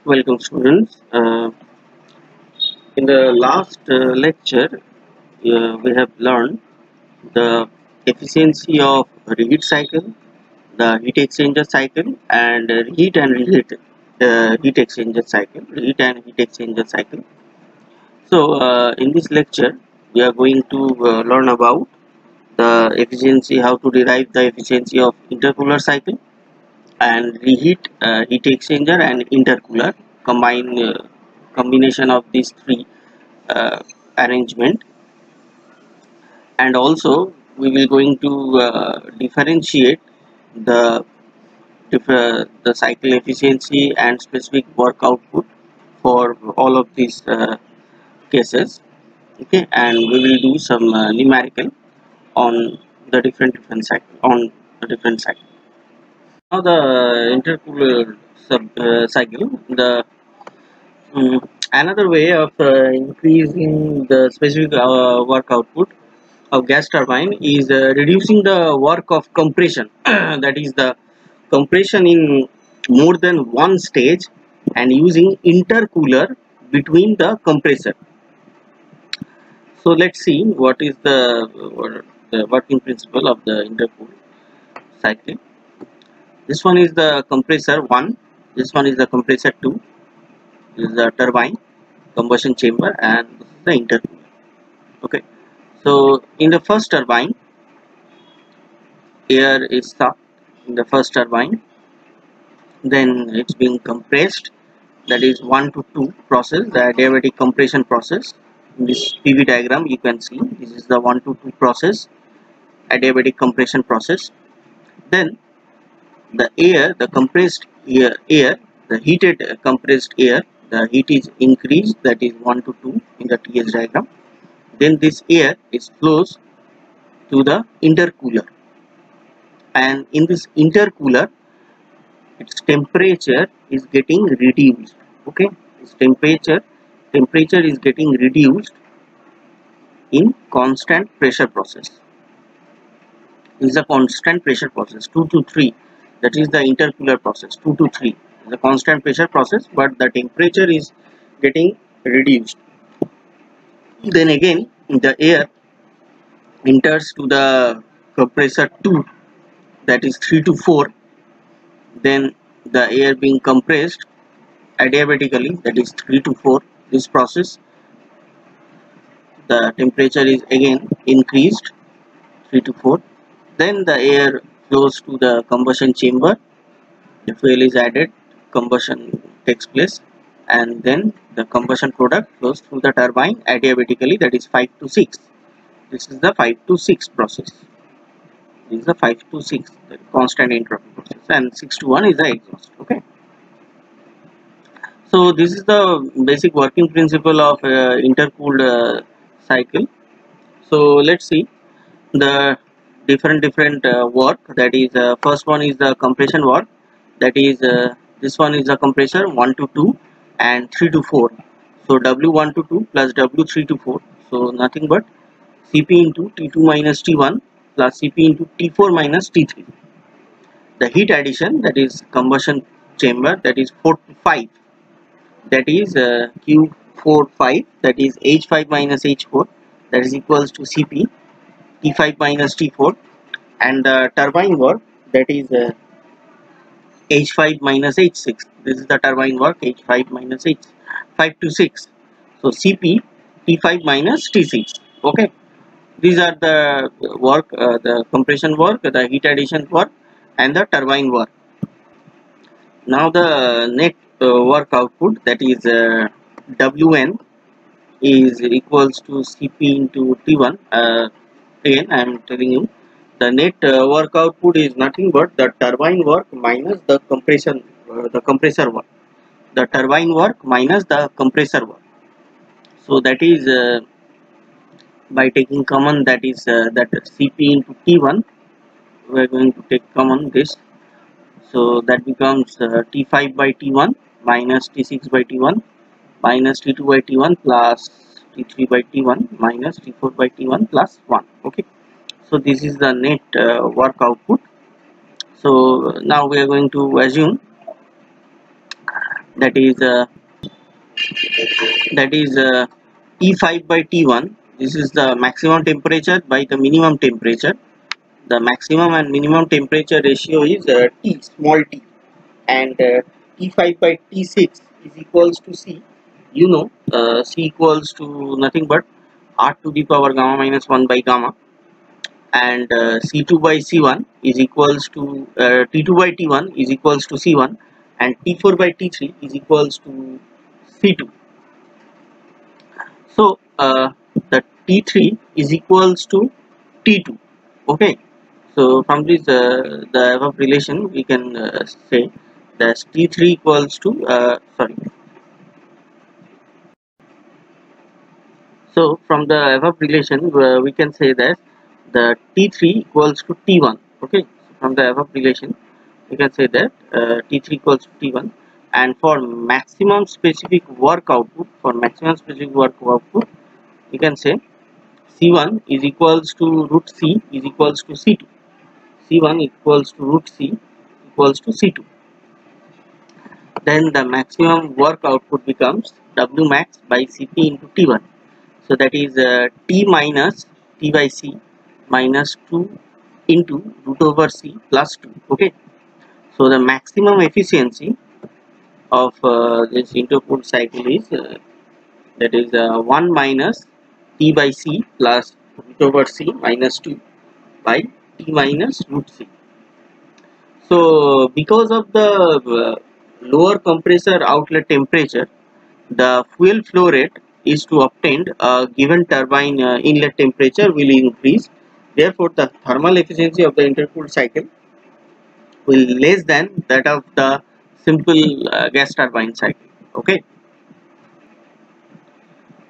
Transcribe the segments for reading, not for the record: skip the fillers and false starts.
Welcome, students. In the last lecture, we have learned the efficiency of reheat cycle, the heat exchanger cycle, and reheat and reheat heat exchanger cycle. Reheat and heat exchanger cycle. So, in this lecture, we are going to learn about the efficiency, how to derive the efficiency of intercooler cycle and reheat heat exchanger and intercooler combination of these three arrangement, and also we will going to differentiate the the cycle efficiency and specific work output for all of these cases. Okay, and we will do some numerical on the different cycle on the different cycle. Now the intercooler cycle, the another way of increasing the specific work output of gas turbine is reducing the work of compression that is the compression in more than one stage and using intercooler between the compressor. So let's see what the working principle of the intercooled cycle. This one is the compressor 1, this one is the compressor 2, this is the turbine combustion chamber, and this is the intercooler. Okay, so in the first turbine, air is sucked in the first turbine, then it's being compressed, that is 1 to 2 process, the adiabatic compression process. In this PV diagram you can see this is the 1 to 2 process, adiabatic compression process. Then the air, the compressed air, the heated compressed air, the heat is increased, that is 1 to 2 in the TS diagram. Then this air is flows to the intercooler, and in this intercooler its temperature is getting reduced. Okay, its temperature is getting reduced in constant pressure process. This is a constant pressure process 2 to 3, that is the intercooler process 2 to 3 is a constant pressure process, but the temperature is getting reduced. Then again the air enters to the compressor 2, that is 3 to 4. Then the air being compressed adiabatically, that is 3 to 4. This process, the temperature is again increased 3 to 4. Then the air flows to the combustion chamber, the fuel is added, combustion takes place, and then the combustion product flows through the turbine adiabatically, that is 5 to 6. This is the 5 to 6 process. This is the 5 to 6, the constant entropy process, and 6 to 1 is the exhaust. Okay, so this is the basic working principle of intercooled cycle. So let's see the different work, that is first one is the compression work, that is this one is the compressor 1 to 2 and 3 to 4. So W1 to 2 plus W3 to 4, so nothing but Cp into T2 minus T1 plus Cp into T4 minus T3. The heat addition, that is combustion chamber, that is 4 to 5, that is Q45, that is H5 minus H4, that is equals to Cp T5 minus T4, and the turbine work, that is H5 minus H6. This is the turbine work, H5 minus H5 to 6. So Cp T5 minus T6. Okay, these are the work, the compression work, the heat addition work, and the turbine work. Now the net work output, that is Wn, is equals to Cp into T1. Again I am telling you the net work output is nothing but the turbine work minus the compressor work, the turbine work minus the compressor work. So that is by taking common, that is that Cp into T1, we are going to take common this, so that becomes T5 by T1 minus T6 by T1 minus T2 by T1 plus T3 by T1 minus T4 by T1 plus 1. Okay, so this is the net work output. So now we are going to assume that is T5 by T1. This is the maximum temperature by the minimum temperature. The maximum and minimum temperature ratio is T, small t, and T5 by T6 is equals to C. You know, C equals to nothing but R to the power gamma minus 1 by gamma, and C2 by C1 is equals to T2 by T1 is equals to C1, and T4 by T3 is equals to C2. So the T3 is equals to T2. Okay. So from this the above relation we can say that T3 equals to So from the above relation we can say that the T3 equals to T1. Okay. So from the above relation we can say that T3 equals to T1, and for maximum specific work output, we can say C1 is equals to root C is equals to C2. C1 equals to root C equals to C2. Then the maximum work output becomes W max by Cp into T1. So that is T minus T by C minus 2 into root over C plus 2. Okay. So the maximum efficiency of this intercooled cycle is that is 1 minus T by C plus root over C minus 2 by T minus root C. So because of the lower compressor outlet temperature, the fuel flow rate is to obtain a given turbine inlet temperature will increase. Therefore, the thermal efficiency of the intercooled cycle will less than that of the simple gas turbine cycle. Okay.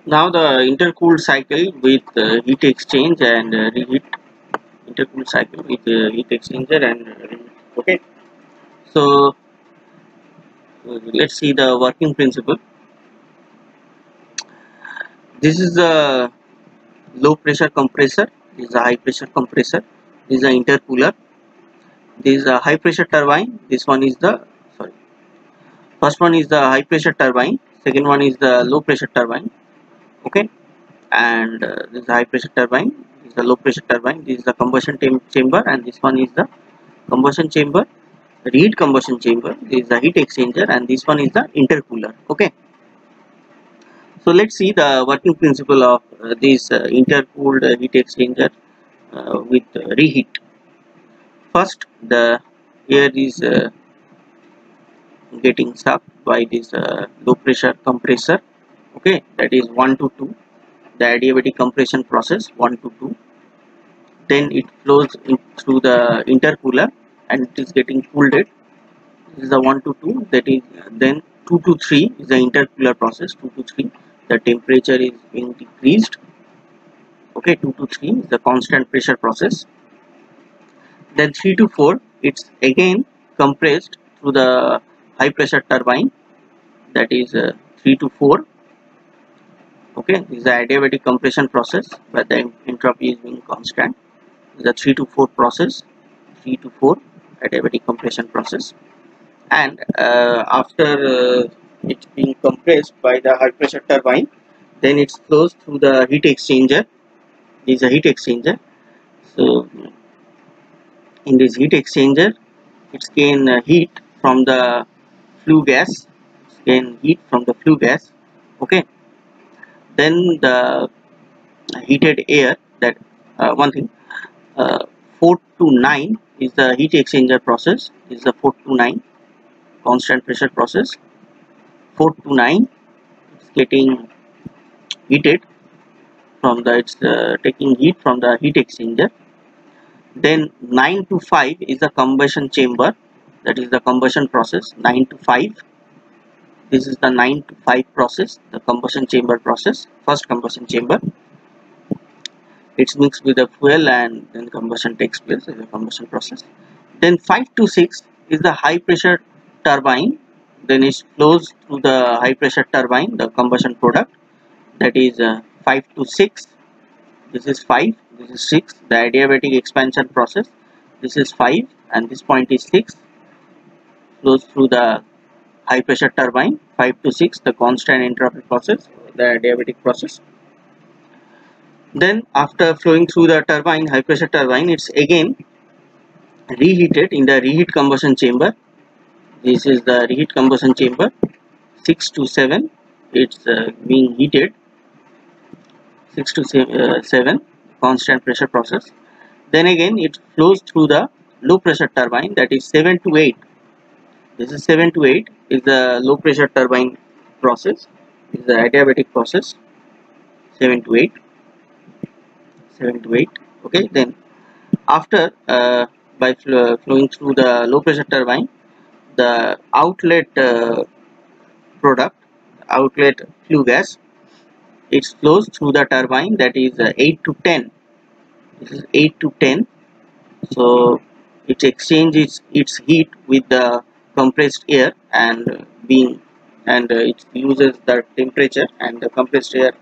Now the intercooled cycle with heat exchange and reheat. Intercooled cycle with heat exchanger and reheat. Okay. So let's see the working principle. This is a low pressure compressor. This is a high pressure compressor. This is an intercooler. This is a high pressure turbine. This one is the first one is the high pressure turbine. Second one is the low pressure turbine. Okay, and this is the high pressure turbine. This is the low pressure turbine. This is the combustion chamber, and this one is the combustion chamber, reheat combustion chamber. This is the heat exchanger, and this one is the intercooler. Okay. So let's see the working principle of this intercooled heat exchanger with reheat. First, the air is getting sucked by this low pressure compressor. Okay, that is 1 to 2. The adiabatic compression process 1 to 2. Then it flows through the intercooler and it is getting cooled. This is the 1 to 2. That is then 2 to 3 is the intercooler process. 2 to 3, the temperature is being decreased. Okay, 2 to 3 is the constant pressure process. Then 3 to 4, it's again compressed through the high pressure turbine, that is 3 to 4. Okay, this is the adiabatic compression process where the entropy is being constant. This is the 3 to 4 process, 3 to 4 adiabatic compression process. And after it's being compressed by the high pressure turbine, then it flows through the heat exchanger. This is a heat exchanger. So in this heat exchanger, it can heat from the flue gas. Okay, then the heated air, that one thing, 4 to 9 is the heat exchanger process. This is the 4 to 9 constant pressure process. 4 to 9 is getting heated from the taking heat from the heat exchanger. Then 9 to 5 is the combustion chamber, that is the combustion process. 9 to 5, this is the 9 to 5 process, the combustion chamber process, first combustion chamber. It's mixed with the fuel and then combustion takes place as a combustion process. Then 5 to 6 is the high pressure turbine. Then it flows through the high pressure turbine, the combustion product, that is 5 to 6. This is 5, this is 6, the adiabatic expansion process. This is 5 and this point is 6, flows through the high pressure turbine 5 to 6, the constant entropy process, the adiabatic process. Then after flowing through the turbine, high pressure turbine, it's again reheated in the reheat combustion chamber. This is the reheat combustion chamber 6 to 7. It's being heated 6 to 7 constant pressure process. Then again it flows through the low pressure turbine, that is 7 to 8. This is 7 to 8 is the low pressure turbine process. This is the adiabatic process 7 to 8. 7 to 8. Okay, then after by flowing through the low pressure turbine, the outlet product, outlet flue gas, it flows through the turbine, that is 8 to 10. This is 8 to 10. So it exchanges its heat with the compressed air and it uses the temperature, and the compressed air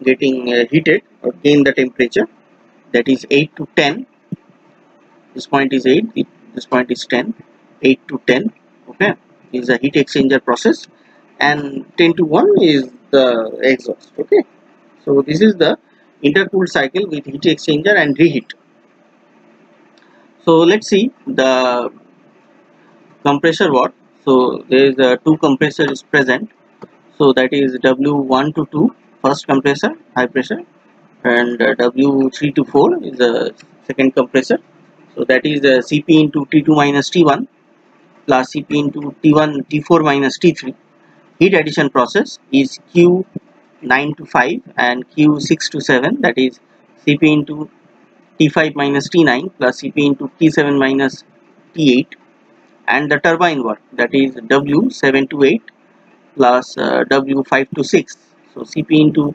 getting heated or gain the temperature, that is 8 to 10. This point is 8, this point is 10. 8 to 10, okay, is a heat exchanger process, and 10 to 1 is the exhaust. Okay, so this is the intercooled cycle with heat exchanger and reheat. So let's see the compressor work. So there is two compressors present. So that is W1 to 2 first compressor, high pressure, and W3 to 4 is the second compressor. So that is Cp into T2 minus T1 plus Cp into T4 minus T3. Heat addition process is Q9 to 5 and Q6 to 7, that is Cp into T5 minus T9 plus Cp into T7 minus T8. And the turbine work, that is W7 to 8 plus W5 to 6. So Cp into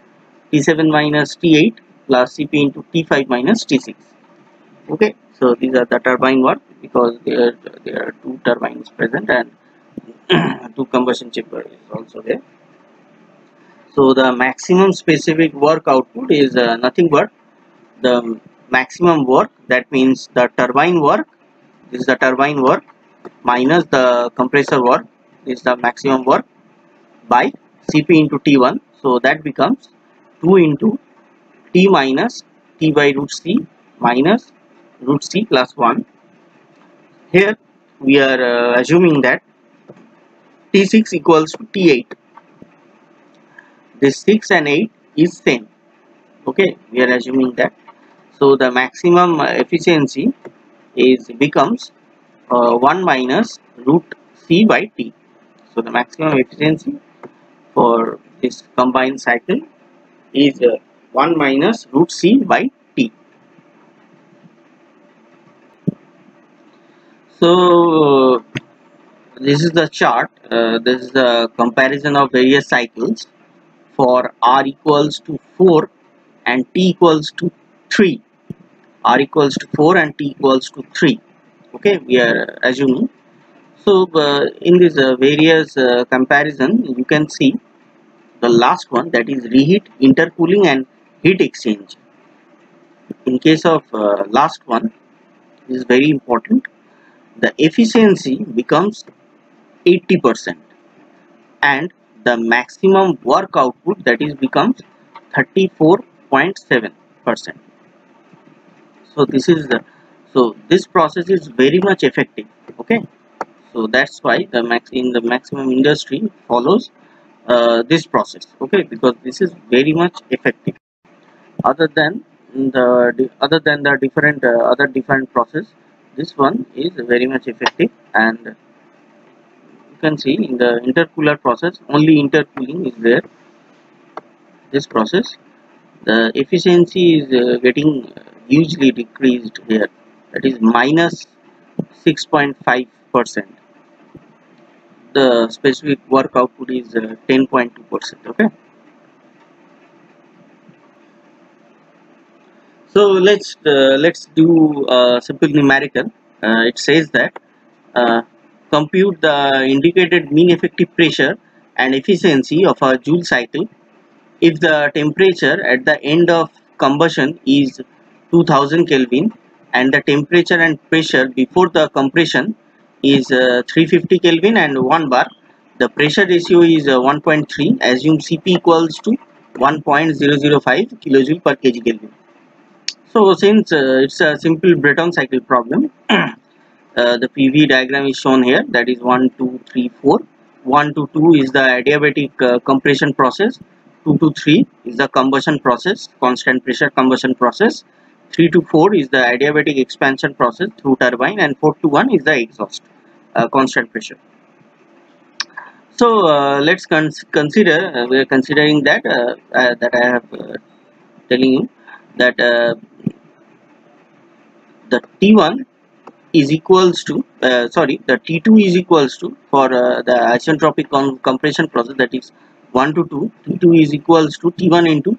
T7 minus T8 plus Cp into T5 minus T6. Okay, so these are the turbine work, because there are two turbines present and two combustion chamber is also there. So the maximum specific work output is nothing but the maximum work, that means the turbine work, this is the turbine work, minus the compressor work, this is the maximum work, by Cp into T1. So that becomes 2 into T minus T by root C minus root C plus 1. Here we are assuming that T6 equals to T8. This 6 and 8 is same. Okay, we are assuming that. So the maximum efficiency becomes 1 minus root C by T. So the maximum efficiency for this combined cycle is 1 minus root C by T. So this is the chart. This is the comparison of various cycles for R equals to 4 and T equals to 3. R equals to 4 and T equals to 3. Okay, we are assuming. So in this various comparison, you can see the last one, that is reheat, intercooling and heat exchange. In case of last one, this is very important. The efficiency becomes 80% and the maximum work output, that is, becomes 34.7%. So this is the, so this process is very much effective. Okay, so that's why the maximum industry follows this process. Okay, because this is very much effective. Other than the different other different process, this one is very much effective. And you can see in the intercooler process, only intercooling is there. This process, the efficiency is getting hugely decreased here, that is minus 6.5%. The specific work output is 10.2%. okay, so let's do a simple numerical. It says that compute the indicated mean effective pressure and efficiency of a Joule cycle if the temperature at the end of combustion is 2000 Kelvin and the temperature and pressure before the compression is 350 Kelvin and 1 bar, The pressure ratio is 1.3. Assume Cp equals to 1.005 kilojoule per kg Kelvin. So since it's a simple Breton cycle problem, the PV diagram is shown here. That is 1, 2, 3, 4. 1 to 2 is the adiabatic compression process. 2 to 3 is the combustion process, constant pressure combustion process. 3 to 4 is the adiabatic expansion process through turbine, and 4 to 1 is the exhaust, constant pressure. So let's consider. We are considering that that I have telling you that the T1 is equals to the T2 is equals to, for the isentropic compression process, that is 1 to 2, T2 is equals to T1 into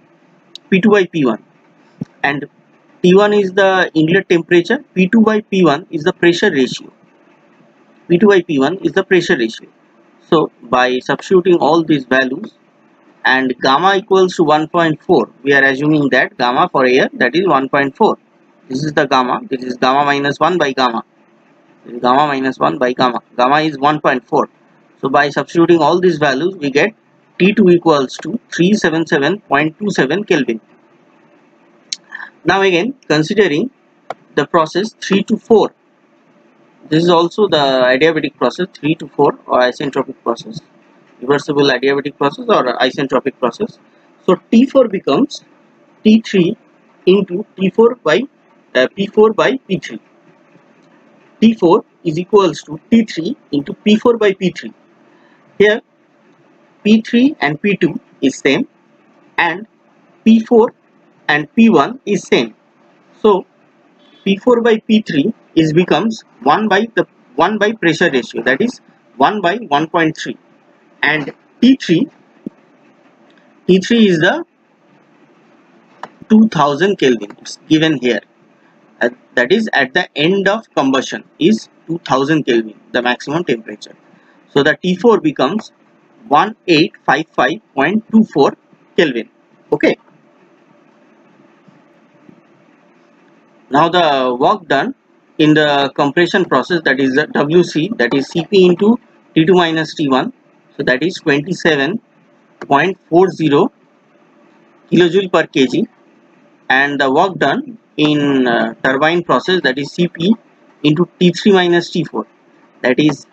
P2 by P1, and T1 is the inlet temperature, P2 by P1 is the pressure ratio. P2 by P1 is the pressure ratio. So by substituting all these values, and gamma equals to 1.4, we are assuming that gamma for air, that is 1.4. This is the gamma. This is gamma minus 1 by gamma. This is gamma minus 1 by gamma. Gamma is 1.4. So by substituting all these values, we get T2 equals to 377.27 Kelvin. Now again, considering the process 3 to 4, this is also the adiabatic process 3 to 4, or isentropic process, reversible adiabatic process or isentropic process. So T4 becomes T3 into T4 by P4 by P3. T4 is equals to T3 into P4 by P3. Here P3 and P2 is same, and P4 and P1 is same. So P4 by P3 is becomes 1 by pressure ratio, that is 1 by 1.3, and T3 is the 2000 Kelvin. It's given here. That is at the end of combustion is 2000 Kelvin, the maximum temperature. So the T4 becomes 1855.24 Kelvin. Okay. Now the work done in the compression process, that is the WC, that is Cp into T2 minus T1. So that is 27.40 kilojoule per kg, and the work done in turbine process, that is Cp into T3 minus T4, that is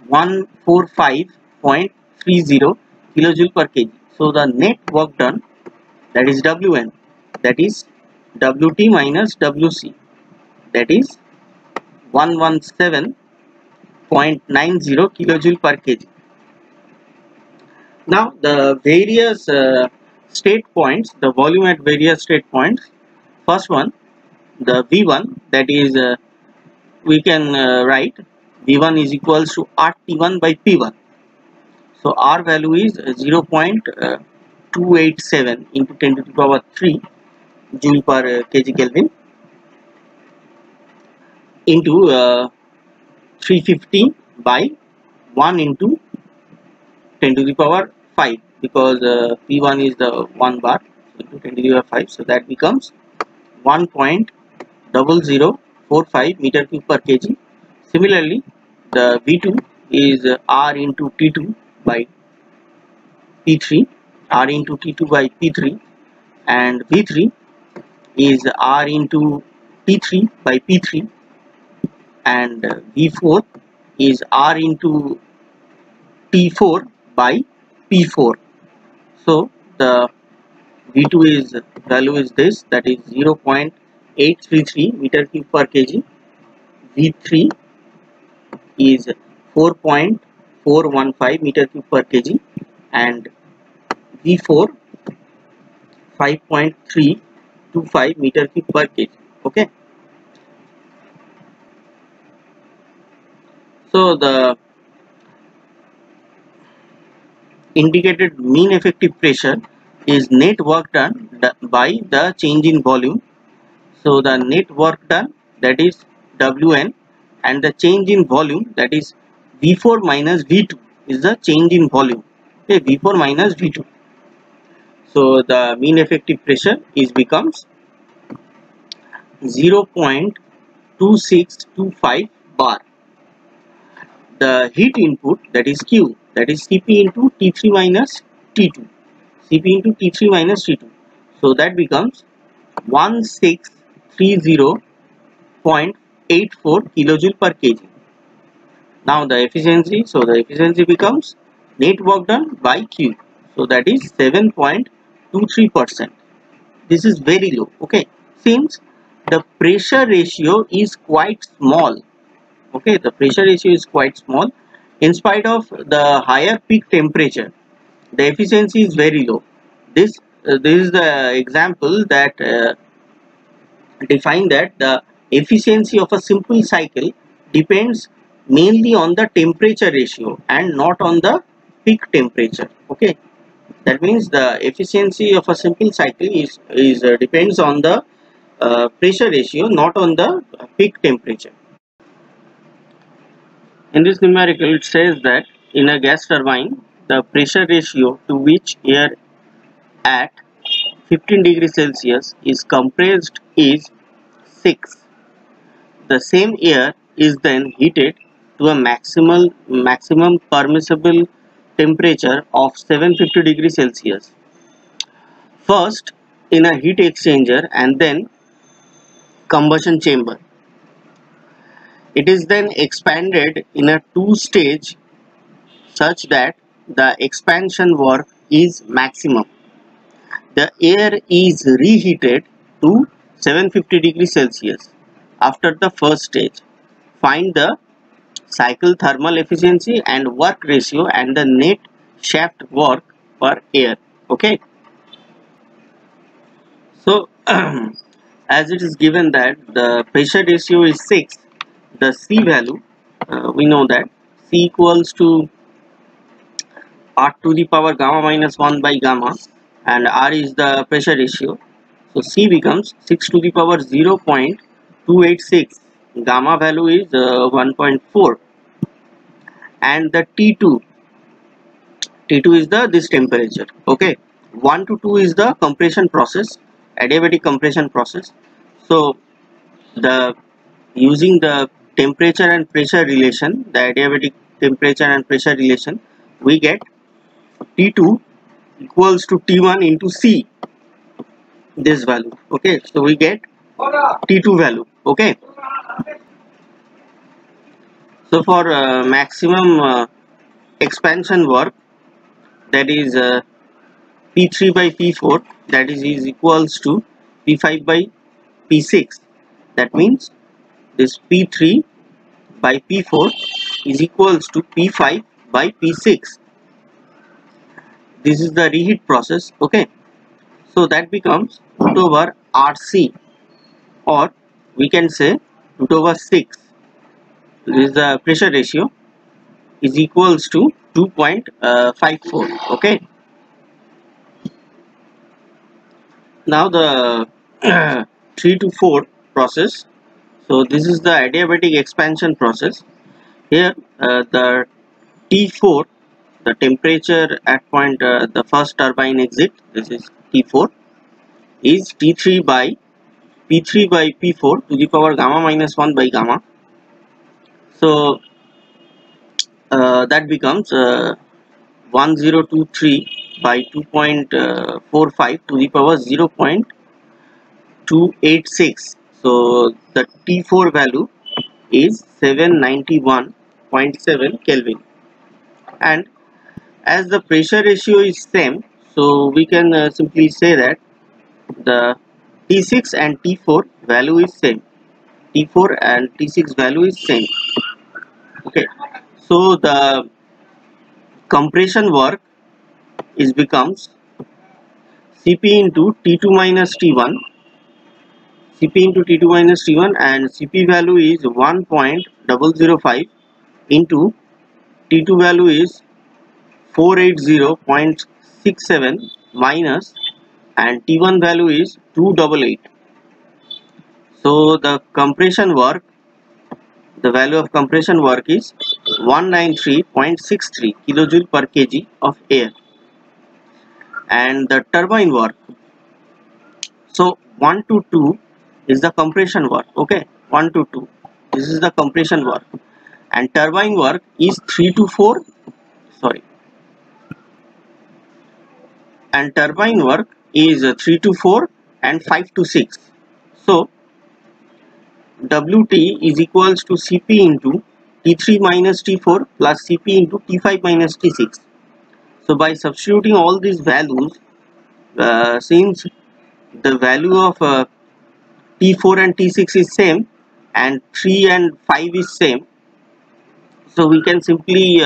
145.30 kilojoule per kg. So the net work done, that is Wn, that is Wt minus Wc, that is 117.90 kilojoule per kg. Now the various state points, the volume at various state points. First one, the V1, that is we can write V1 is equals to RT1 by P1. So R value is 0.287 into 10 to the power 3 joule per kg Kelvin into 350 by 1 into 10 to the power 5, because P1 is the 1 bar into 10 to the power 5, so that becomes 1.0045 meter cube per kg. Similarly, the V2 is R into T2 by P3, R into T2 by P3, and V3 is R into T3 by P3, and V4 is R into T4 by P4. So the V2 is value is this, that is 0.833 meter cube per kg. V3 is 4.415 meter cube per kg, and V4 5.325 meter cube per kg. Okay. So the indicated mean effective pressure is net work done by the change in volume. So the net work done, that is Wn, and the change in volume, that is V4 minus V2 is the change in volume. Okay, V4 minus V2. So the mean effective pressure is becomes 0.2625 bar. the heat input, that is Q, that is Cp into T3 minus T2, Cp into T3 minus T2. So that becomes 1630.84 kilojoule per kg. Now the efficiency, so the efficiency becomes net work done by Q, so that is 7.23%. This is very low. Okay, since the pressure ratio is quite small. Okay, the pressure ratio is quite small. In spite of the higher peak temperature, the efficiency is very low. This is the example that define that the efficiency of a simple cycle depends mainly on the temperature ratio and not on the peak temperature. Okay, that means the efficiency of a simple cycle is depends on the pressure ratio, not on the peak temperature. In this numerical, it says that in a gas turbine, the pressure ratio to which air at 15 degrees Celsius is compressed is 6. The same air is then heated to a maximum permissible temperature of 750 degrees Celsius. First in a heat exchanger and then combustion chamber. It is then expanded in a two-stage such that the expansion work is maximum. The air is reheated to 750 degrees Celsius after the first stage. Find the cycle thermal efficiency and work ratio and the net shaft work per air. Okay, so as it is given that the pressure ratio is 6, the C value, we know that C equals to R to the power gamma minus 1 by gamma, and R is the pressure ratio. So C becomes 6 to the power 0.286, gamma value is 1.4, and the T2 is the this temperature. Okay, 1 to 2 is the compression process, adiabatic compression process. So the using the temperature and pressure relation, the adiabatic temperature and pressure relation, we get T2 equals to T1 into C, this value. Okay, so we get T2 value. Okay, so for maximum expansion work, that is P3 by P4, that is equals to P5 by P6. That means this P3 by P4 is equals to P5 by P6. This is the reheat process. Okay, so that becomes root over RC, or we can say root over 6. This is the pressure ratio, is equals to 2.54. Okay, now the 3 to 4 process. So this is the adiabatic expansion process. Here the T4, the temperature at point the first turbine exit, this is T4, is T3 by P3 by P4 to the power gamma minus 1 by gamma. So that becomes 1023 by 2.45 to the power 0.286. So the T4 value is 791.7 Kelvin, and as the pressure ratio is same, so we can simply say that the T6 and T4 value is same. T4 and T6 value is same. Okay, so the compression work is becomes Cp into T2 minus T1, Cp into T2 minus T1, and Cp value is 1.005 into T2 value is 480.67 minus, and T1 value is 288. So the compression work, the value of compression work is 193.63 kilojoule per kg of air, and the turbine work, so 1 to 2 is the compression work. Okay, 1 to 2, this is the compression work, and turbine work is 3 to 4, sorry, and turbine work is 3 to 4 and 5 to 6. So Wt is equals to Cp into T3 minus T4 plus Cp into T5 minus T6. So by substituting all these values, since the value of T4 and T6 is same and 3 and 5 is same, so we can simply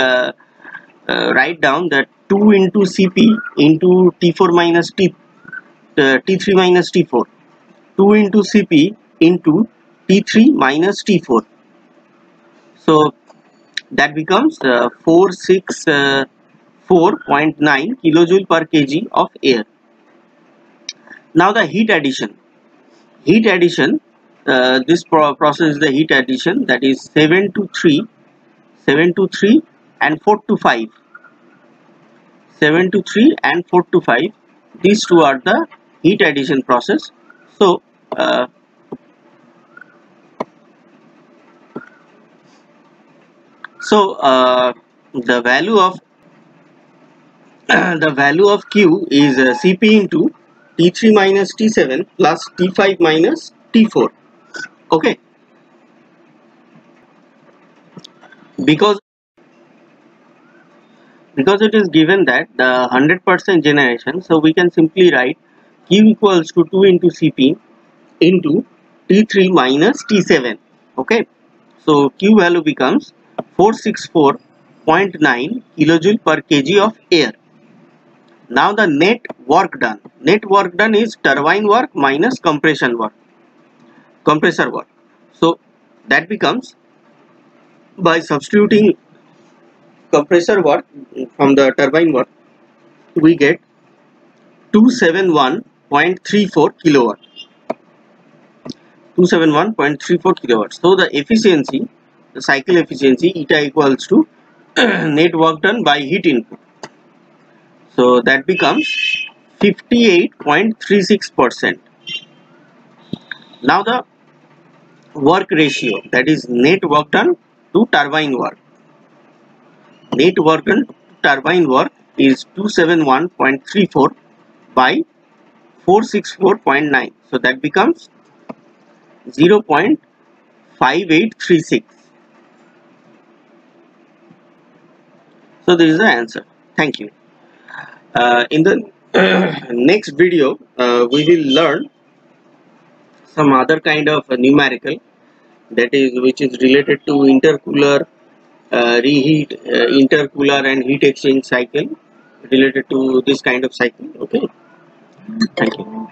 write down that 2 into Cp into T4 minus T3 minus T4, 2 into Cp into T3 minus T4. So that becomes 464.9 kilojoule per kg of air. Now the heat addition. This process is the heat addition, that is 7 to 3 and 4 to 5. 7 to 3 and 4 to 5. These two are the heat addition process. So the value of the value of Q is Cp into T3 minus T7 plus T5 minus T4. Okay, because it is given that the 100% generation, so we can simply write Q equals to 2 into Cp into T3 minus T7. Okay, so Q value becomes 464.9 kilojoule per kg of air. Now the net work done. Net work done is turbine work minus compressor work. So that becomes, by substituting compressor work from the turbine work, we get 271.34 kilowatt. 271.34 kilowatts. So the efficiency, the cycle efficiency, eta equals to net work done by heat input. So that becomes 58.36%. Now the work ratio, that is net work done to turbine work. Net work done to turbine work is 271.34 by 464.9. So that becomes 0.5836. So this is the answer. Thank you. In the next video, we will learn some other kind of numerical, that is which is related to intercooler, reheat, intercooler and heat exchange cycle, related to this kind of cycle. Okay, thank you.